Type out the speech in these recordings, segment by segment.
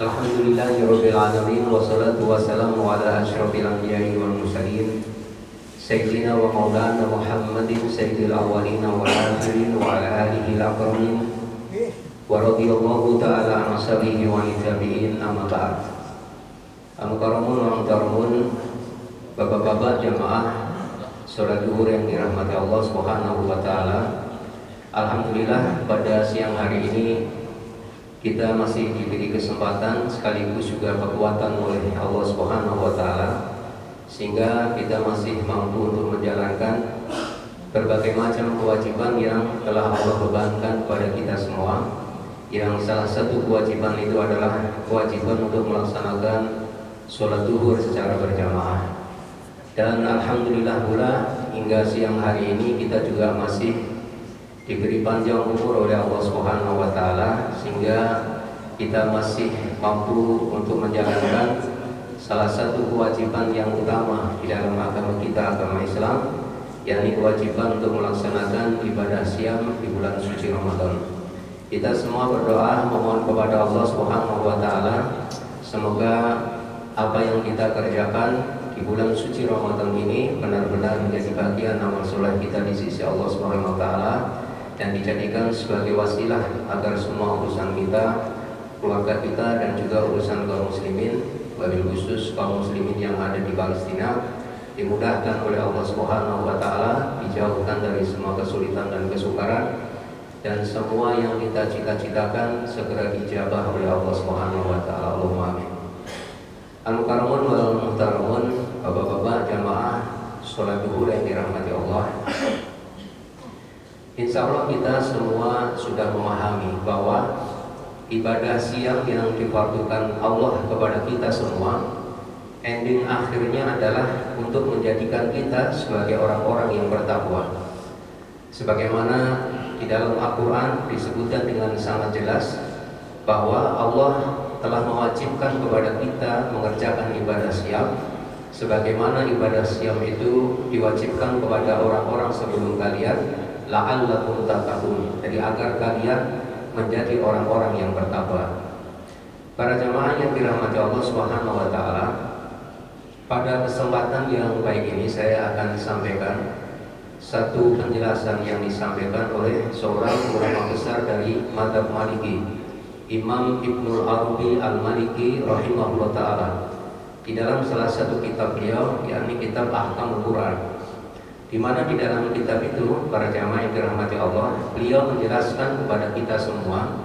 Alhamdulillahirabbil alamin wassalatu wassalamu ala asyrofil anbiya'i wal mursalin sayyidina wa maulana Muhammadin sayyidil awwalin wal akhirin wa ala alihi al-akramin wa radhiyallahu ta'ala an ashabihi wa tabi'in amma ba'd. Al-mukarramun wa mukarramun, bapak-bapak jamaah salat zuhur yang dirahmati Allah Subhanahu wa taala. Alhamdulillah pada siang hari ini kita masih diberi kesempatan sekaligus juga kekuatan oleh Allah Subhanahu wa taala sehingga kita masih mampu untuk menjalankan berbagai macam kewajiban yang telah Allah bebankan kepada kita semua. Yang salah satu kewajiban itu adalah kewajiban untuk melaksanakan sholat zuhur secara berjamaah. Dan alhamdulillah pula hingga siang hari ini kita juga masih diberi panjang umur oleh Allah Subhanahu wa taala sehingga kita masih mampu untuk menjalankan salah satu kewajiban yang utama di dalam agama kita, agama Islam, yakni kewajiban untuk melaksanakan ibadah siam di bulan suci Ramadan. Kita semua berdoa memohon kepada Allah Subhanahu wa taala semoga apa yang kita kerjakan di bulan suci Ramadan ini benar-benar menjadi bagian amal soleh kita di sisi Allah Subhanahu wa taala dan dijadikan sebagai wasilah agar semua urusan kita, keluarga kita dan juga urusan kaum muslimin, wabil khusus kaum muslimin yang ada di Palestina dimudahkan oleh Allah Subhanahu wa taala, dijauhkan dari semua kesulitan dan kesukaran, dan semua yang kita cita-citakan segera dijabah oleh Allah Subhanahu wa taala. Allahumma amin. Al-mukarramun wal muhtaramun, bapak-bapak jamaah salat zuhur yang dirahmati Allah. Insya Allah kita semua sudah memahami bahwa ibadah siang yang difardukan Allah kepada kita semua, ending akhirnya adalah untuk menjadikan kita sebagai orang-orang yang bertakwa. Sebagaimana di dalam Al-Quran disebutkan dengan sangat jelas bahwa Allah telah mewajibkan kepada kita mengerjakan ibadah siang, sebagaimana ibadah siang itu diwajibkan kepada orang-orang sebelum kalian, la'allakum tattaqun, jadi agar kalian menjadi orang-orang yang bertakwa. Para jamaah yang dirahmati Allah Subhanahu wa taala, pada kesempatan yang baik ini saya akan sampaikan satu penjelasan yang disampaikan oleh seorang ulama besar dari mazhab Maliki, Imam Ibnul Arabi Al-Maliki rahimahullah taala. Di dalam salah satu kitab beliau, yakni kitab Ahkamul Quran, di mana di dalam kitab itu, para jamaah yang dirahmati Allah, beliau menjelaskan kepada kita semua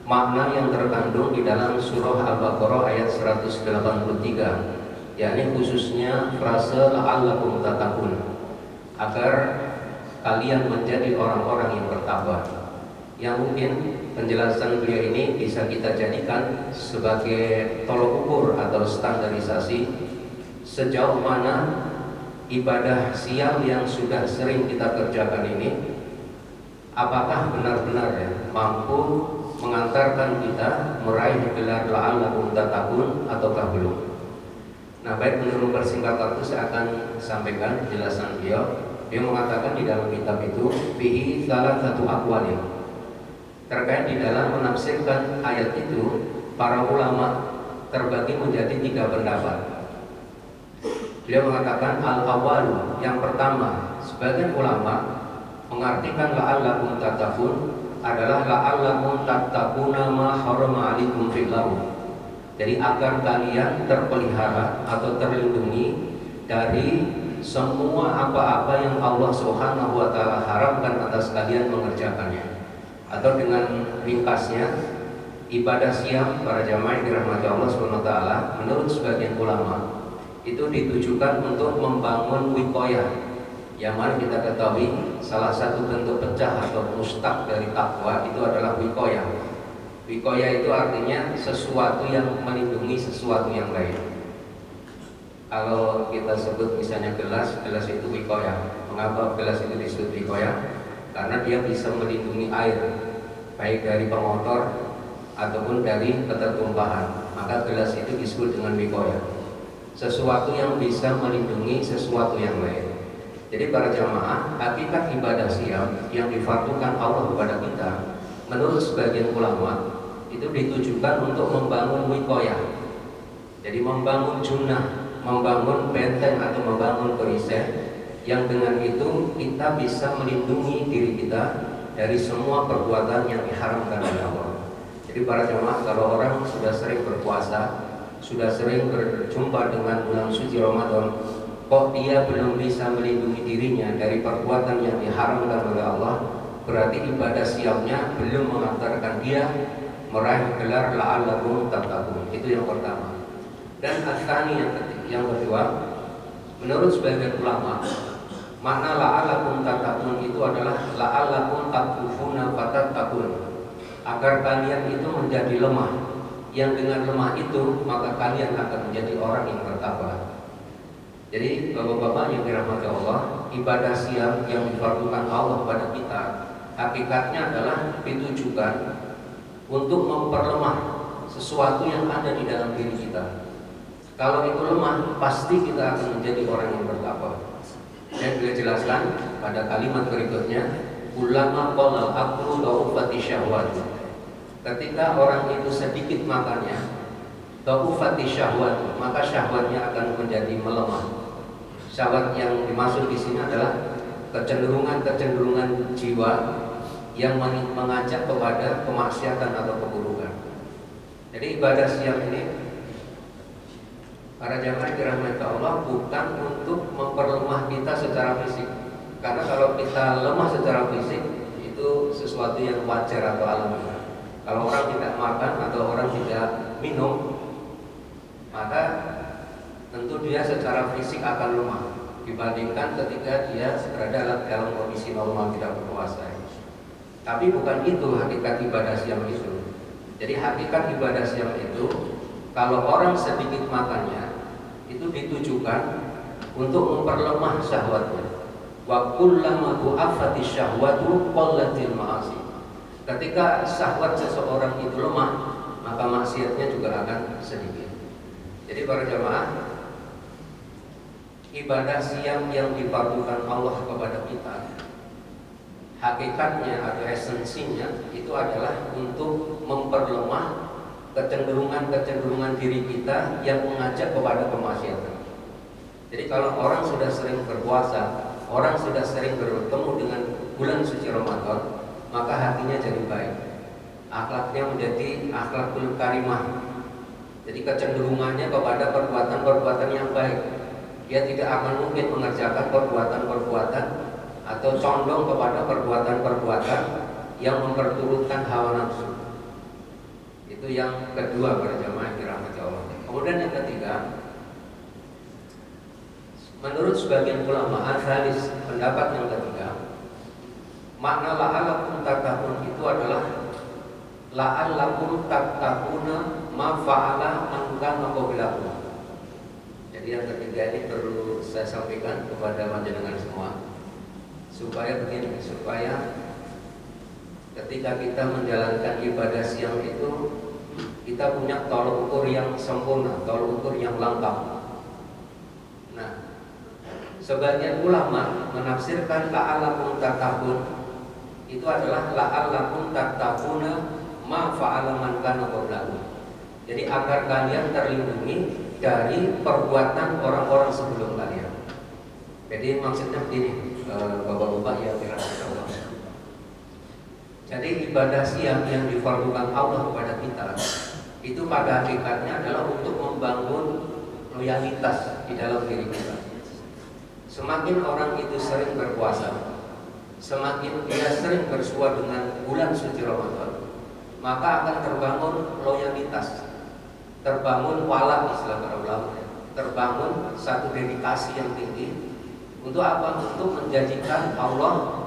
makna yang terkandung di dalam surah Al-Baqarah ayat 183, yakni khususnya frase la'allakum tattaqun, agar kalian menjadi orang-orang yang bertakwa. Yang mungkin penjelasan beliau ini bisa kita jadikan sebagai tolok ukur atau standarisasi sejauh mana ibadah siang yang sudah sering kita kerjakan ini apakah benar-benar mampu mengantarkan kita meraih gelar la'allakum tattaqun ataukah belum. Nah, baik, menurut persingkat waktu saya akan sampaikan penjelasan beliau. Dia mengatakan di dalam kitab itu fihi salah satu aqwalin, terkait di dalam menafsirkan ayat itu para ulama terbagi menjadi 3 pendapat. Beliau mengatakan al-awwalu, yang pertama, sebagian ulama mengartikan la'allakum tattaqun adalah la'allakum tattaquna ma harama 'alaikum fil ardh. Jadi agar kalian terpelihara atau terlindungi dari semua apa-apa yang Allah Subhanahu wa taala haramkan atas kalian mengerjakannya. Atau dengan ringkasnya, ibadah siang para jamaah yang dirahmati Allah Subhanahu wa taala menurut sebagian ulama itu ditujukan untuk membangun wiqayah, yang mana kita ketahui salah satu bentuk pecah atau mustaq dari takwa itu adalah wiqayah. Wiqayah itu artinya sesuatu yang melindungi sesuatu yang lain. Kalau kita sebut misalnya gelas itu wiqayah. Mengapa gelas itu disebut wiqayah? Karena dia bisa melindungi air, baik dari pengotor ataupun dari ketertumpahan. Maka gelas itu disebut dengan wiqayah, sesuatu yang bisa melindungi sesuatu yang lain. Jadi para jamaah, hakikat ibadah siam yang difardukan Allah kepada kita menurut sebagian ulama itu ditujukan untuk membangun wikoyah. Jadi membangun junnah, membangun benteng atau membangun perisai yang dengan itu kita bisa melindungi diri kita dari semua perbuatan yang diharamkan oleh Allah. Jadi para jemaah, kalau orang sudah sering berpuasa, sudah sering berjumpa dengan bulan suci Ramadan, kok dia belum bisa melindungi dirinya dari perbuatan yang diharamkan oleh Allah, berarti ibadah siamnya belum mengantarkan dia meraih gelar la'allakum tattaqun. Itu yang pertama. Dan asani yang kedua, menurut sebagian ulama, makna la'allakum tattaqun itu adalah la'allakum takufuna fatattaqun, agar kalian itu menjadi lemah, yang dengan lemah itu maka kalian akan menjadi orang yang bertakwa. Jadi bapak-bapak yang dirahmati Allah, ibadah siam yang difardukan Allah pada kita hakikatnya adalah ditujukan untuk memperlemah sesuatu yang ada di dalam diri kita. Kalau itu lemah, pasti kita akan menjadi orang yang bertakwa. Saya boleh jelaskan pada kalimat berikutnya, ulama qala aqulu dha'ufati syahwat. Ketika orang itu sedikit makannya, dha'ufati syahwat, maka syahwatnya akan menjadi melemah. Syahwat yang dimaksud di sini adalah kecenderungan jiwa yang mengajak kepada kemaksiatan atau keburukan. Jadi ibadah siam ini, para jamaah dirahmati Allah, bukan untuk memperlemah kita secara fisik. Karena kalau kita lemah secara fisik, itu sesuatu yang wajar atau alami. Kalau orang tidak makan atau orang tidak minum, maka tentu dia secara fisik akan lemah dibandingkan ketika dia berada dalam kondisi normal tidak berpuasa. Tapi bukan itu hakikat ibadah siam itu. Jadi hakikat ibadah siam itu, kalau orang sedikit makannya, itu ditujukan untuk memperlemah syahwatnya. Wa kullama du'afati syahwatu qallatil ma'asi. Ketika syahwat seseorang itu lemah, maka maksiatnya juga akan sedikit. Jadi para jamaah, ibadah siam yang difardukan Allah kepada kita, hakikatnya atau esensinya itu adalah untuk memperlemah kecenderungan diri kita yang mengajak kepada kemaksiatan. Jadi kalau orang sudah sering berpuasa, orang sudah sering bertemu dengan bulan suci Ramadan, maka hatinya jadi baik, akhlaknya menjadi akhlakul karimah. Jadi kecenderungannya kepada perbuatan-perbuatan yang baik. Dia tidak akan mungkin mengerjakan perbuatan-perbuatan atau condong kepada perbuatan-perbuatan yang memperturutkan hawa nafsu. Itu yang kedua para jamaah dirahmati Allah. Kemudian yang ketiga, menurut sebagian ulama, al-thalis, pendapat yang ketiga, makna la'allakum tattaqun itu adalah la'allakum tattaquna ma fa'ala man kana qablakum. Jadi yang ketiga ini perlu saya sampaikan kepada panjenengan semua, supaya begini, supaya ketika kita menjalankan ibadah siang itu kita punya tolok ukur yang sempurna, tolok ukur yang lengkap. Nah, sebagian ulama menafsirkan la'allakum tattaqun itu adalah la'allakum tattaquna ma fa'ala man kana qablakum. Jadi agar kalian terlindungi dari perbuatan orang-orang sebelum kalian. Jadi maksudnya begini, bapak-bapak yang dirahmati Allah. Jadi ibadah siam yang difardukan Allah kepada kita itu pada hakikatnya adalah untuk membangun loyalitas di dalam diri kita. Semakin orang itu sering berpuasa, semakin dia sering bersua dengan bulan suci Ramadan, maka akan terbangun loyalitas, terbangun wala, istilah para ulama, terbangun satu dedikasi yang tinggi. Untuk apa? Untuk menjadikan Allah,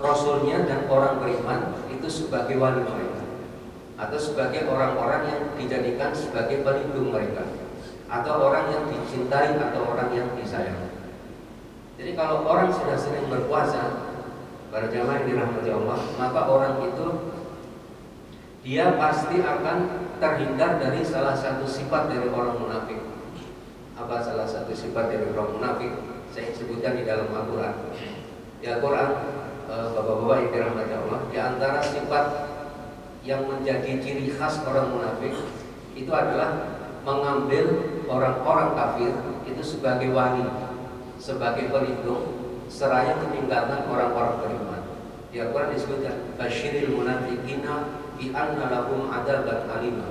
Rasulnya dan orang beriman itu sebagai wali mereka, atau sebagai orang-orang yang dijadikan sebagai pelindung mereka, atau orang yang dicintai atau orang yang disayang. Jadi kalau orang sudah sering berpuasa, para jamaah yang dirahmati Allah, maka orang itu dia pasti akan terhindar dari salah satu sifat dari orang munafik. Apa salah satu sifat dari orang munafik? Saya sebutkan di dalam Al-Quran. Di Al-Quran, bapak-bapak yang dirahmati Allah, di antara sifat yang menjadi ciri khas orang munafik itu adalah mengambil orang-orang kafir itu sebagai wali, sebagai pelindung, seraya meninggalkan orang-orang beriman. Di Al-Quran disebutkan basyiril munafiqina bi anna lahum adzaban alimah.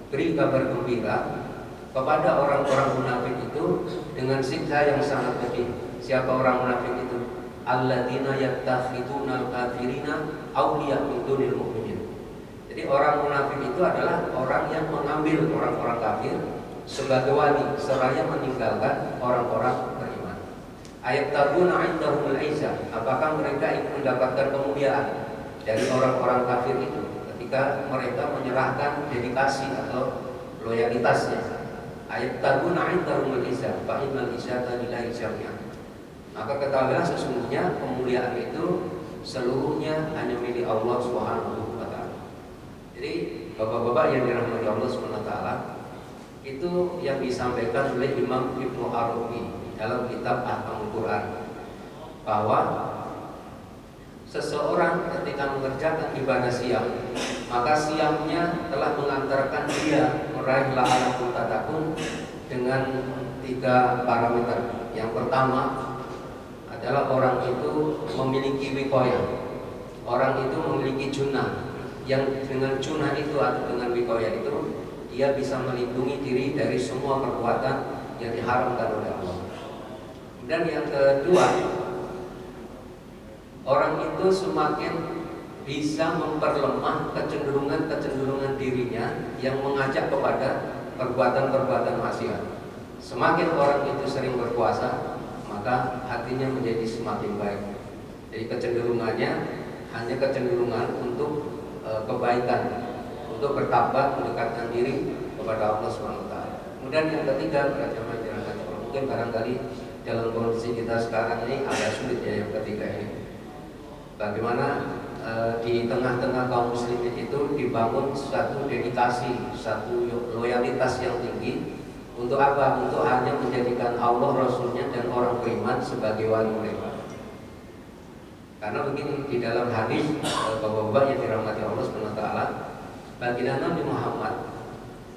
Beri kabar gembira kepada orang-orang munafik itu dengan siksa yang sangat pedih. Siapa orang munafik itu? Alladzina yattakhiduna al-kafirina awliya min dunil mu'minin. Jadi orang munafik itu adalah orang yang mengambil orang-orang kafir sebagai wali, seraya meninggalkan orang-orang beriman. Ayat tabuna indahumul izzah. Apakah mereka ingin mendapatkan kemuliaan dari orang-orang kafir itu ketika mereka menyerahkan dedikasi atau loyalitasnya? Ayat tabuna indahumul izzah fa innal izzata lillahi jami'an. Maka ketahuilah sesungguhnya kemuliaan itu seluruhnya hanya milik Allah Subhanahu wa taala. Jadi bapak-bapak yang dirahmati Allah Subhanahu wa taala, itu yang disampaikan oleh Imam Ibnu Arabi dalam kitab Ahkamul Quran, bahwa seseorang ketika mengerjakan ibadah siang, maka siangnya telah mengantarkan dia meraih la'alatul tatakun dengan 3 parameter. Yang pertama adalah orang itu memiliki wiqayah, orang itu memiliki junah, yang dengan junah itu atau dengan wiqayah itu dia bisa melindungi diri dari semua perbuatan yang diharamkan oleh Allah. Dan yang kedua, orang itu semakin bisa memperlemah kecenderungan dirinya yang mengajak kepada perbuatan-perbuatan maksiat. Semakin orang itu sering berpuasa, maka hatinya menjadi semakin baik. Jadi kecenderungannya hanya kecenderungan untuk kebaikan, untuk bertambah mendekatkan diri kepada Allah SWT. Kemudian yang ketiga, mungkin barangkali dalam kondisi kita sekarang ini agak sulit ya yang ketiga ini. Bagaimana di tengah-tengah kaum muslimin itu dibangun satu dedikasi, satu loyalitas yang tinggi. Untuk apa? Untuk hanya menjadikan Allah, Rasulnya dan orang beriman sebagai wali mereka. Karena begini, di dalam hadis bapak-bapak yang dirahmati Allah SWT, baginda Nabi Muhammad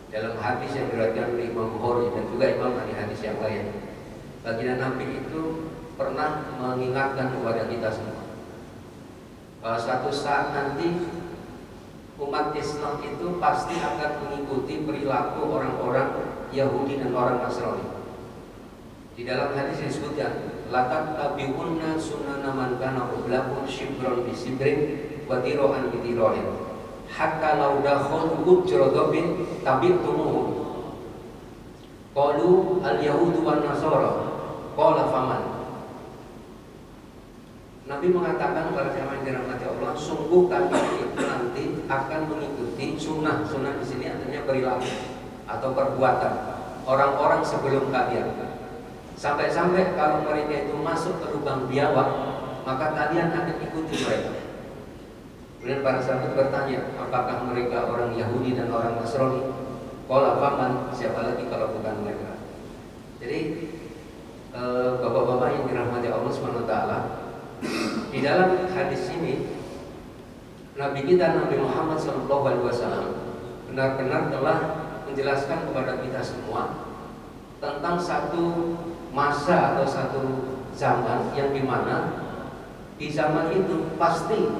dalam hadis yang diriwayatkan oleh Imam Bukhari dan juga Imam hadis yang lain, baginda Nabi itu pernah mengingatkan kepada kita semua bahwa suatu saat nanti umat Islam itu pasti akan mengikuti perilaku orang-orang Yahudi dan orang Nasrani. Di dalam hadis disebutkan, latat tabi'unna sunana man kana qablakum shibran bi shibrin wa tiro'an bi tiro'in hatta law dakhulu ujradabin tabi'tumuhum. Qalu al-yahudu wan nasara. Qala faman. Nabi mengatakan kepada jamaah yang dirahmati Allah, sungguh kami itu nanti akan mengikuti sunnah. Sunnah di sini artinya perilaku atau perbuatan orang-orang sebelum kalian. Sampai-sampai kalau mereka itu masuk ke lubang biawak, maka kalian akan ikuti mereka. Kemudian para sahabat bertanya, apakah mereka orang Yahudi dan orang Nasrani? Qala faman, siapa lagi kalau bukan mereka? Jadi bapak-bapak yang dirahmati Allah SWT, di dalam hadis ini Nabi kita Nabi Muhammad SAW benar-benar telah menjelaskan kepada kita semua tentang satu masa atau satu zaman yang dimana di zaman itu pasti,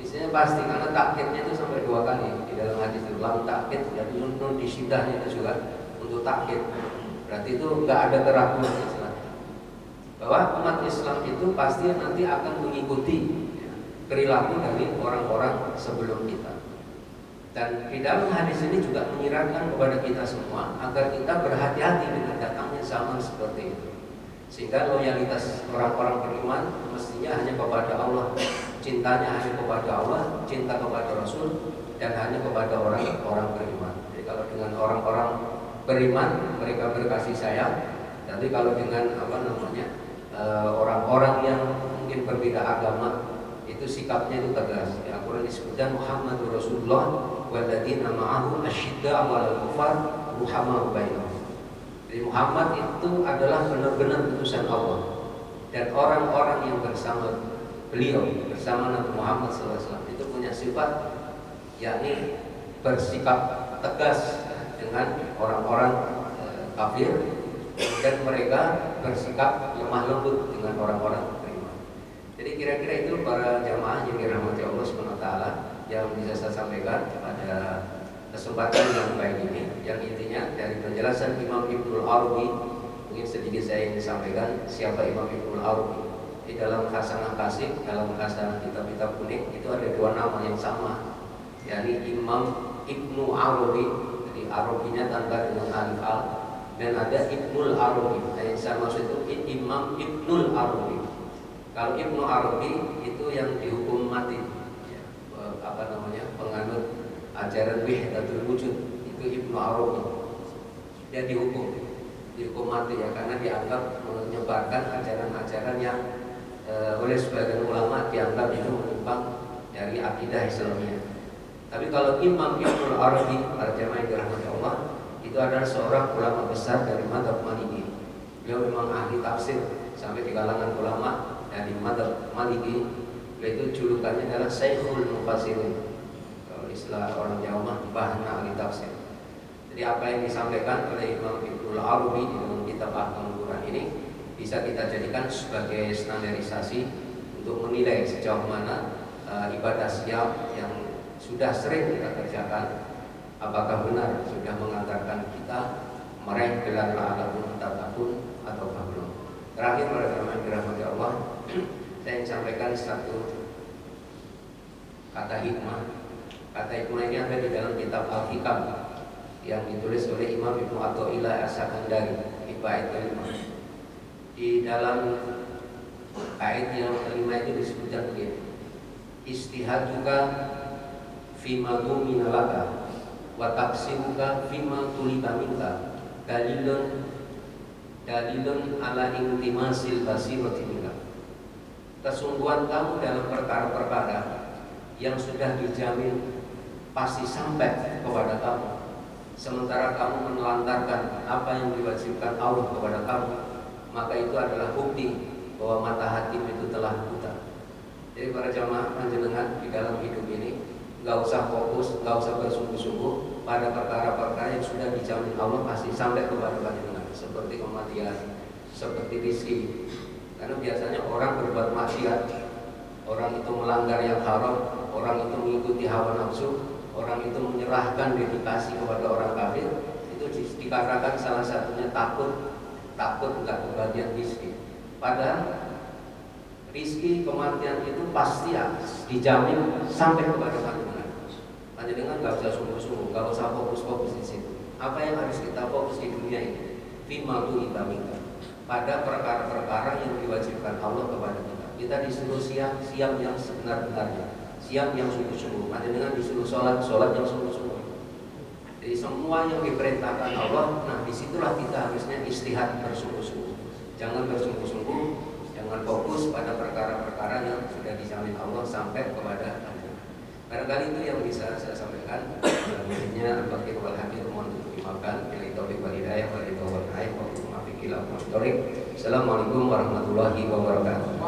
isinya pasti, karena takkidnya itu sampai 2 kali di dalam hadis itu, lam takkid dan nun di sidahnya itu juga untuk takkid, berarti itu nggak ada keraguan Islam bahwa umat Islam itu pasti nanti akan mengikuti perilaku dari orang-orang sebelum kita. Dan di dalam hadis ini juga menyiratkan kepada kita semua agar kita berhati-hati dengan datangnya zaman seperti itu, sehingga loyalitas orang-orang beriman mestinya hanya kepada Allah, cintanya hanya kepada Allah, cinta kepada Rasul, dan hanya kepada orang-orang beriman. Jadi kalau dengan orang-orang beriman mereka berkasih sayang, tapi kalau dengan orang-orang yang mungkin berbeda agama, itu sikapnya itu tegas. Di Al-Quran disebutkan Muhammadur Rasulullah walladzina ma'ahu asyidda 'alal kufar ruhamaa'u bainahum. Jadi Muhammad itu adalah benar-benar utusan Allah, dan orang-orang yang bersama beliau, bersama Nabi Muhammad SAW itu punya sifat yakni bersikap tegas dengan orang-orang kafir, dan mereka bersikap lemah lembut dengan orang-orang beriman. Jadi kira-kira itu para jamaah yang dirahmati Allah SWT yang bisa saya sampaikan pada kesempatan yang baik ini, yang intinya dari penjelasan Imam Ibnul Arabi. Mungkin sedikit saya ingin sampaikan siapa Imam Ibnul Arabi. Di dalam Hasanah Kasih, dalam Hasanah kitab-kitab kuning itu ada dua nama yang sama, yakni Imam Ibnu Arabi, jadi Arabinya tanpa dengan alif al, dan ada Ibnul Arabi. Nah, yang saya maksud itu Imam Ibnul Arabi. Kalau Ibnu Arabi itu yang dihukum mati, ya, penganut ajaran Wahdatul Wujud, itu Ibnu Arabi. Dia dihukum mati ya, karena dianggap menyebarkan ajaran-ajaran yang oleh sebagian ulama dianggap itu menyimpang dari akidah Islamiyah. Tapi kalau Imam Ibnul Arabi, para jamaah yang dirahmati Allah, itu adalah seorang ulama besar dari mazhab Maliki. Beliau memang ahli tafsir sampai di kalangan ulama dari mazhab Maliki. Beliau itu julukannya adalah Syekhul Mufassirin. Kalau istilah orang Jawa, bahan ahli tafsir. Jadi apa yang disampaikan oleh Imam Ibnul Arabi di dalam kitab Ahkamul Quran ini bisa kita jadikan sebagai standarisasi untuk menilai sejauh mana ibadah siap yang sudah sering kita kerjakan, apakah benar sudah mengantarkan kita meraih gelar la'alakum tattaqun ataukah belum. Terakhir, para jamaah yang dirahmati Allah, saya ingin sampaikan satu kata hikmah. Kata hikmah ini ada di dalam kitab Al-Hikam yang ditulis oleh Imam Ibnu Athaillah As-Sakandari di bait kelima. Di dalam bait yang kelima itu disebutkan begini: istihaduka fima dumina laka wa taqsimuka fima tuliba minka dalilun ala intimasil basirati minka. Kesungguhan kamu dalam perkara-perkara yang sudah dijamin pasti sampai kepada kamu, sementara kamu menelantarkan apa yang diwajibkan Allah kepada kamu, maka itu adalah bukti bahwa mata hatimu itu telah buta. Jadi para jamaah panjenengan di dalam hidup ini nggak usah fokus, nggak usah bersungguh-sungguh pada perkara-perkara yang sudah dijamin Allah pasti sampai kepada panjenengan, seperti kematian, seperti rezeki. Karena biasanya orang berbuat maksiat, orang itu melanggar yang haram, orang itu mengikuti hawa nafsu, orang itu menyerahkan dedikasi kepada orang kafir, itu dikarenakan salah satunya takut nggak kebagian rezeki. Padahal rizki kematian itu pasti dijamin sampai kepada panjenengan. Panjenengan nggak usah sungguh-sungguh, nggak usah fokus-fokus di situ. Apa yang harus kita fokus di dunia ini? Fima tuliba minka, pada perkara-perkara yang diwajibkan Allah kepada kita. Kita disuruh siap yang sebenar-benarnya, siap yang sungguh-sungguh. Panjenengan disuruh sholat yang sungguh-sungguh. Jadi semua yang diperintahkan Allah, nah disitulah kita harusnya istihad bersungguh-sungguh. Jangan bersungguh-sungguh, jangan fokus pada perkara-perkara yang sudah dijamin Allah sampai kepada Anda. Barangkali itu yang bisa saya sampaikan. Intinya bagi wal hadir mohon untuk dimaafkan. Bila taufik wal hidayah wal ridwan wal haid wa bi'afiqillah wa bi'afiqillah. Assalamualaikum warahmatullahi wabarakatuh.